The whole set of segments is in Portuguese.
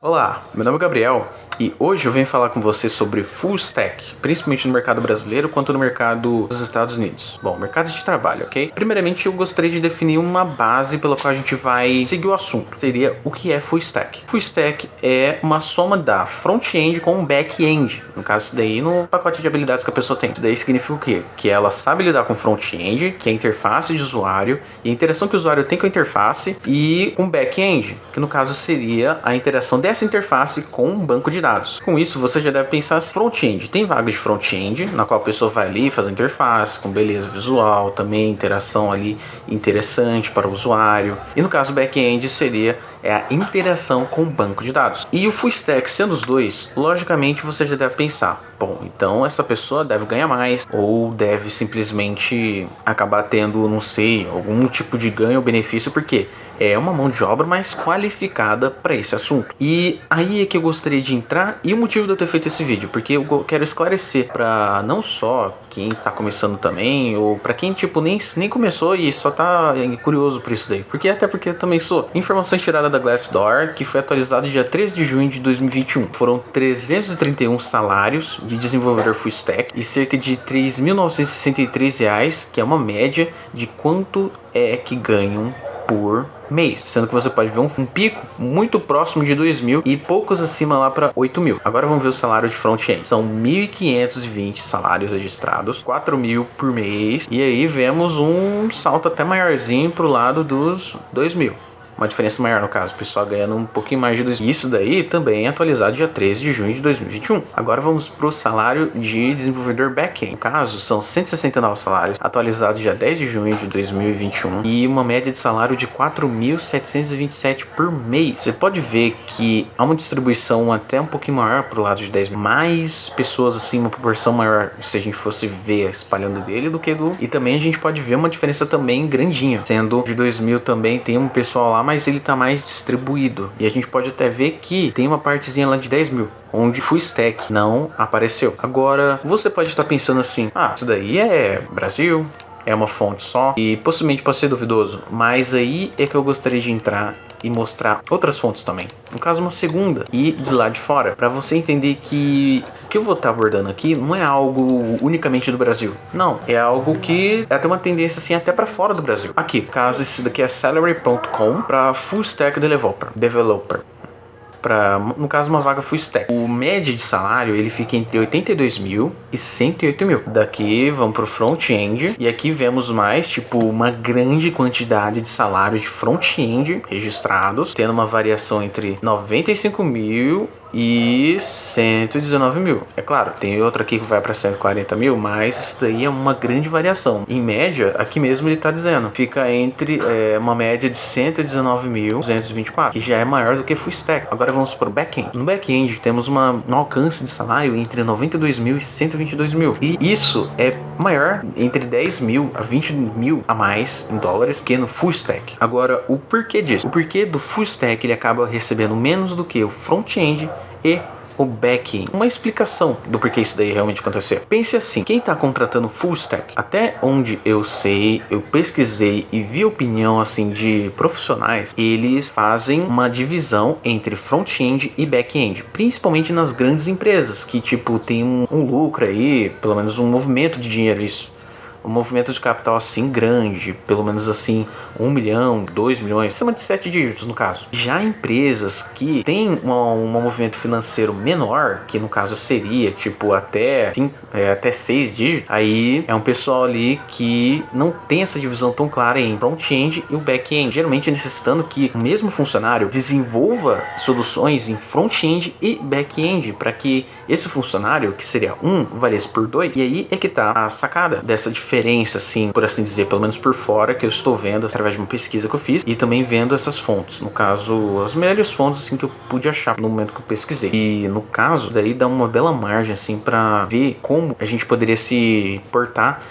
Olá, meu nome é Gabriel e hoje eu venho falar com você sobre Full Stack, principalmente no mercado brasileiro quanto no mercado dos Estados Unidos. Bom, mercado de trabalho, ok? Primeiramente eu gostaria de definir uma base pela qual a gente vai seguir o assunto. Seria o que é Full Stack. Full Stack é uma soma da front-end com back-end. No caso, isso daí no pacote de habilidades que a pessoa tem. Isso daí significa o quê? Que ela sabe lidar com front-end, que é a interface de usuário, e a interação que o usuário tem com a interface, e com back-end, que no caso seria a interação dessa interface com um banco de dados. Com isso, você já deve pensar assim, front-end. Tem vagas de front-end, na qual a pessoa vai ali, faz a interface, com beleza visual, também interação ali interessante para o usuário. E no caso, back-end seria a interação com o banco de dados. E o Full Stack sendo os dois, logicamente você já deve pensar, bom, então essa pessoa deve ganhar mais, ou deve simplesmente acabar tendo, não sei, algum tipo de ganho ou benefício, porque é uma mão de obra mais qualificada para esse assunto. E aí é que eu gostaria de entrar e o motivo de eu ter feito esse vídeo, porque eu quero esclarecer para não só quem tá começando também, ou para quem tipo nem começou e só tá curioso por isso daí. Porque eu também sou. Informações tiradas da Glassdoor, que foi atualizado dia 13 de junho de 2021. Foram 331 salários de desenvolvedor full stack e cerca de R$3.963, que é uma média de quanto é que ganham por mês, sendo que você pode ver um pico muito próximo de 2.000 e poucos acima lá para 8.000. Agora vamos ver o salário de front-end. São 1.520 salários registrados, 4.000 por mês, e aí vemos um salto até maiorzinho pro lado dos 2.000. Uma diferença maior no caso, o pessoal ganhando um pouquinho mais de 2.000. Isso daí também é atualizado dia 13 de junho de 2021. Agora vamos para o salário de desenvolvedor back-end. No caso, são 169 salários, atualizados dia 10 de junho de 2021. E uma média de salário de 4.727 por mês. Você pode ver que há uma distribuição até um pouquinho maior para o lado de 10 mil. Mais pessoas assim, uma proporção maior, se a gente fosse ver espalhando dele, do que do... E também a gente pode ver uma diferença também grandinha. Sendo de 2.000 também tem um pessoal lá, mas ele tá mais distribuído. E a gente pode até ver que tem uma partezinha lá de 10.000, onde Full Stack não apareceu. Agora, você pode estar pensando assim, isso daí é Brasil, é uma fonte só, e possivelmente pode ser duvidoso, mas aí é que eu gostaria de entrar e mostrar outras fontes também. No caso, uma segunda e de lá de fora, para você entender que o que eu vou estar abordando aqui não é algo unicamente do Brasil. Não, é algo que é até uma tendência assim até para fora do Brasil. Aqui, caso esse daqui é salary.com para Full Stack Developer. No caso, uma vaga full stack. O média de salário ele fica entre 82.000 e 108.000. Daqui vamos pro front-end e aqui vemos mais tipo uma grande quantidade de salários de front-end registrados, tendo uma variação entre 95.000 e 119.000. É claro, tem outro aqui que vai para 140.000, mas isso daí é uma grande variação. Em média, aqui mesmo ele está dizendo, fica entre uma média de 119.224, que já é maior do que full stack. Agora vamos para o back-end. No back-end temos um alcance de salário entre 92.000 e 122.000. E isso é maior entre 10.000 a 20.000 a mais em dólares que no full stack. Agora, o porquê disso? O porquê do full stack ele acaba recebendo menos do que o front-end e o back-end. Uma explicação do porquê isso daí realmente aconteceu. Pense assim, quem está contratando full stack, até onde eu sei, eu pesquisei e vi opinião assim de profissionais, eles fazem uma divisão entre front-end e back-end, principalmente nas grandes empresas que tipo tem um lucro aí, pelo menos um movimento de dinheiro, isso. Um movimento de capital assim grande, pelo menos assim 1 milhão, 2 milhões, acima de 7 dígitos no caso. Já empresas que têm um movimento financeiro menor, que no caso seria tipo até 6 dígitos, aí é um pessoal ali que não tem essa divisão tão clara em front-end e o back-end, geralmente necessitando que o mesmo funcionário desenvolva soluções em front-end e back-end, para que esse funcionário, que seria valesse por 2, e aí é que tá a sacada dessa diferença, assim, por assim dizer, pelo menos por fora, que eu estou vendo através de uma pesquisa que eu fiz e também vendo essas fontes, no caso, as melhores fontes assim que eu pude achar no momento que eu pesquisei. E no caso, daí dá uma bela margem assim para ver como a gente poderia se portar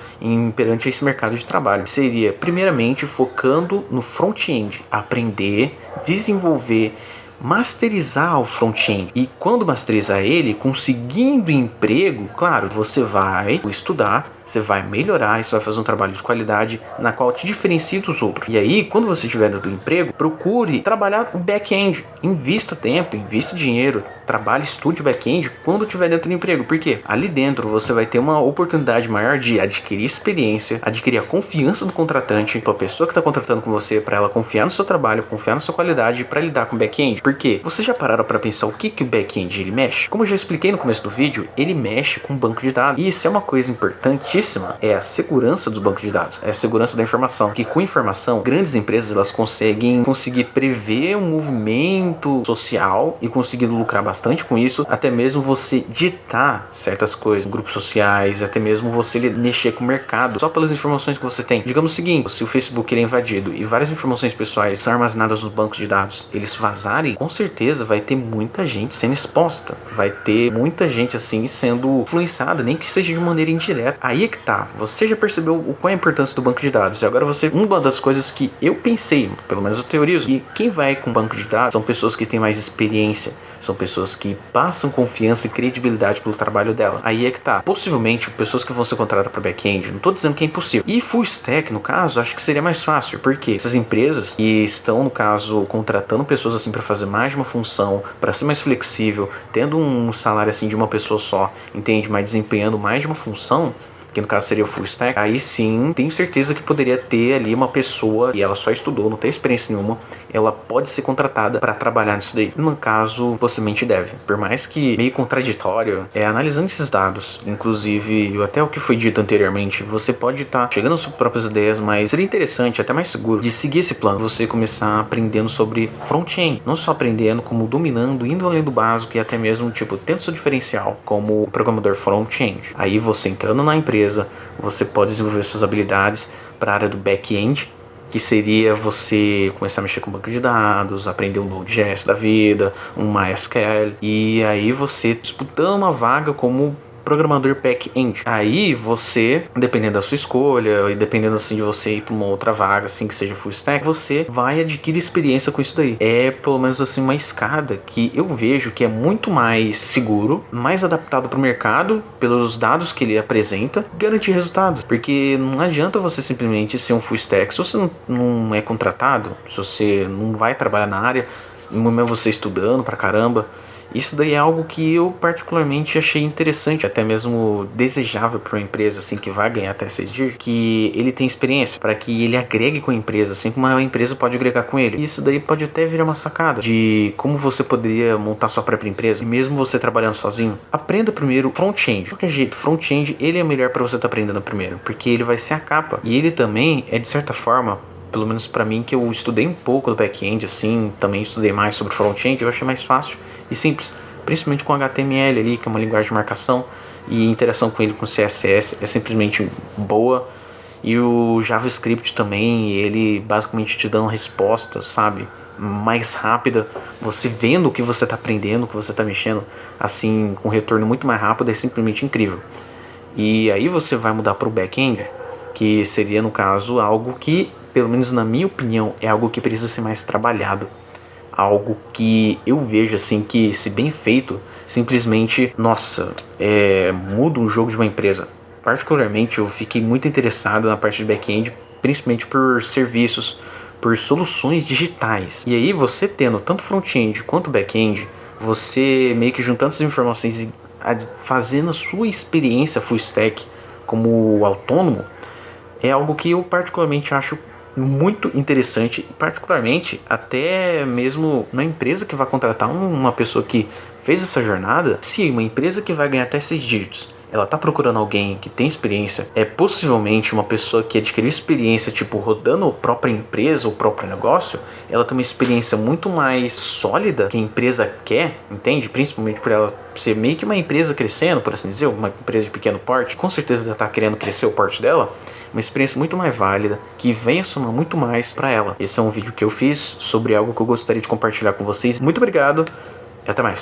perante esse mercado de trabalho. Seria primeiramente focando no front-end, aprender, desenvolver masterizar o front-end. E quando masterizar ele, conseguindo emprego, claro, você vai estudar, você vai melhorar, você vai fazer um trabalho de qualidade na qual te diferencia dos outros. E aí, quando você estiver dentro do emprego, procure trabalhar o back-end. Invista tempo, invista dinheiro, trabalhe, estude o back-end quando estiver dentro do emprego. Por quê? Ali dentro você vai ter uma oportunidade maior de adquirir experiência, adquirir a confiança do contratante, a pessoa que está contratando com você, para ela confiar no seu trabalho, confiar na sua qualidade para lidar com o back-end. Por quê? Vocês já pararam para pensar o que o back-end ele mexe? Como eu já expliquei no começo do vídeo, ele mexe com banco de dados. E isso é uma coisa importantíssima, é a segurança dos bancos de dados, é a segurança da informação. Que com informação, grandes empresas elas conseguir prever um movimento social e conseguir lucrar bastante com isso, até mesmo você ditar certas coisas, grupos sociais, até mesmo você mexer com o mercado, só pelas informações que você tem. Digamos o seguinte, se o Facebook ele é invadido e várias informações pessoais são armazenadas nos bancos de dados, eles vazarem, com certeza vai ter muita gente sendo exposta, vai ter muita gente assim sendo influenciada, nem que seja de maneira indireta. Aí é que tá, você já percebeu o qual é a importância do banco de dados, e agora uma das coisas que eu pensei, pelo menos eu teorizo, e quem vai com banco de dados são pessoas que têm mais experiência, são pessoas que passam confiança e credibilidade pelo trabalho dela. Aí é que tá, possivelmente pessoas que vão ser contratadas para back-end, não tô dizendo que é impossível. E full stack, no caso, acho que seria mais fácil, porque essas empresas que estão, no caso, contratando pessoas assim para fazer mais de uma função, para ser mais flexível, tendo um salário assim de uma pessoa só, entende? Mas desempenhando mais de uma função, que no caso seria o full stack, aí sim, tenho certeza que poderia ter ali uma pessoa e ela só estudou, não tem experiência nenhuma, ela pode ser contratada para trabalhar nisso daí. No caso, possivelmente deve. Por mais que meio contraditório, analisando esses dados, inclusive até o que foi dito anteriormente, você pode estar chegando às suas próprias ideias, mas seria interessante, até mais seguro, de seguir esse plano, você começar aprendendo sobre front-end, não só aprendendo, como dominando, indo além do básico e até mesmo, tipo, tendo seu diferencial como programador front-end. Aí você entrando na empresa, você pode desenvolver suas habilidades para a área do back-end, que seria você começar a mexer com banco de dados, aprender um Node.js da vida, um MySQL, e aí você disputando uma vaga como programador back-end. Aí você, dependendo da sua escolha e dependendo assim de você ir para uma outra vaga assim que seja full stack, você vai adquirir experiência com isso daí. É pelo menos assim uma escada que eu vejo que é muito mais seguro, mais adaptado para o mercado, pelos dados que ele apresenta, garantir resultados. Porque não adianta você simplesmente ser um full stack se você não é contratado, se você não vai trabalhar na área, mesmo você estudando pra caramba. Isso daí é algo que eu particularmente achei interessante, até mesmo desejável para uma empresa assim que vai ganhar até 6 dígitos, que ele tem experiência, para que ele agregue com a empresa, assim como a empresa pode agregar com ele. Isso daí pode até virar uma sacada de como você poderia montar sua própria empresa, e mesmo você trabalhando sozinho. Aprenda primeiro front-end. De qualquer jeito, front-end ele é melhor para você estar aprendendo primeiro, porque ele vai ser a capa, e ele também é de certa forma, pelo menos para mim, que eu estudei um pouco do back-end, assim, também estudei mais sobre front-end, eu achei mais fácil e simples, principalmente com HTML ali, que é uma linguagem de marcação, e interação com ele com CSS é simplesmente boa, e o JavaScript também, ele basicamente te dá uma resposta, sabe, mais rápida, você vendo o que você está aprendendo, o que você está mexendo, assim, com retorno muito mais rápido, é simplesmente incrível. E aí você vai mudar para o back-end, que seria, no caso, algo que, pelo menos na minha opinião, é algo que precisa ser mais trabalhado. Algo que eu vejo assim que, se bem feito, simplesmente, nossa, muda um jogo de uma empresa. Particularmente, eu fiquei muito interessado na parte de back-end, principalmente por serviços, por soluções digitais. E aí, você tendo tanto front-end quanto back-end, você meio que juntando essas informações e fazendo a sua experiência full stack como autônomo, é algo que eu particularmente acho muito interessante, particularmente até mesmo na empresa que vai contratar uma pessoa que fez essa jornada. Se uma empresa que vai ganhar até 6 dígitos, ela tá procurando alguém que tem experiência, é possivelmente uma pessoa que adquiriu experiência, tipo, rodando a própria empresa, o próprio negócio, ela tem uma experiência muito mais sólida que a empresa quer, entende? Principalmente por ela ser meio que uma empresa crescendo, por assim dizer, uma empresa de pequeno porte, com certeza ela tá querendo crescer o porte dela, uma experiência muito mais válida, que venha somar muito mais para ela. Esse é um vídeo que eu fiz sobre algo que eu gostaria de compartilhar com vocês. Muito obrigado e até mais.